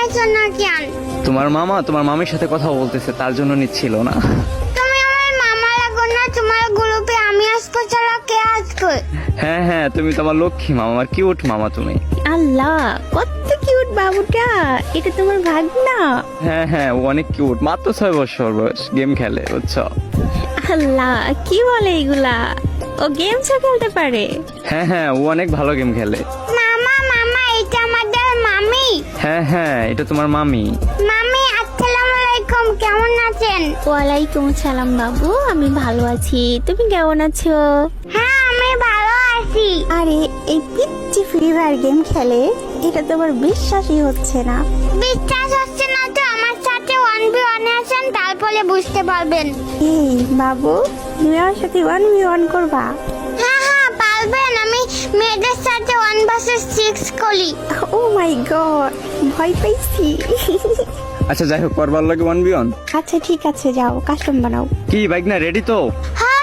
নিয়েছো না কেন? তোমার মামা তোমার মামির সাথে কথা বলতেছে, তার জন্য নিচ্ছিল না। তুমি আমার মামা লাগো না, তোমার গ্রুপে আমি আসবো ছাড়া কে আসবে? হ্যাঁ হ্যাঁ, তুমি তোমার লক্ষ্মী মামা, আমার কিউট মামা তুমি। আল্লাহ, কত কিউট বাবুটা, এটা তোমার ভাগনা? হ্যাঁ হ্যাঁ, ও অনেক কিউট, মাত্র 6 বছর বয়স, গেম খেলে বুঝছো। আল্লাহ, কি বলে এগুলা? ও গেমসও খেলতে পারে? হ্যাঁ হ্যাঁ, ও অনেক ভালো গেম খেলে। মামা মামা, এটা আমাদের মামি। হ্যাঁ হ্যাঁ, এটা তোমার মামি। মামি আসসালামু আলাইকুম, কেমন আছেন? ওয়ালাইকুম সালাম বাবু, আমি ভালো আছি, তুমি কেমন আছো? হ্যাঁ আমি ভালো আছি। আরে এই পিচ্চি ফ্রি ফায়ার গেম খেলে, এটা তোমার বিশ্বাসই হচ্ছে না। বিশ্বাস হচ্ছে না তো আমার সাথে 1v1 আছেন, তারপরে বুঝতে পারবেন। এই বাবু, তুমি আমার সাথে 1v1 করবা? হ্যাঁ হ্যাঁ পারবেন, আমি মেয়েদের সাথে 1 vs 6 করি। ও মাই গড, ভয় পাইছি। আচ্ছা যাই হোক, করবার লাগে 1v1। আচ্ছা ঠিক আছে, যাও কাস্টম বানাও। কি বাইক না রেডি তো? হ্যাঁ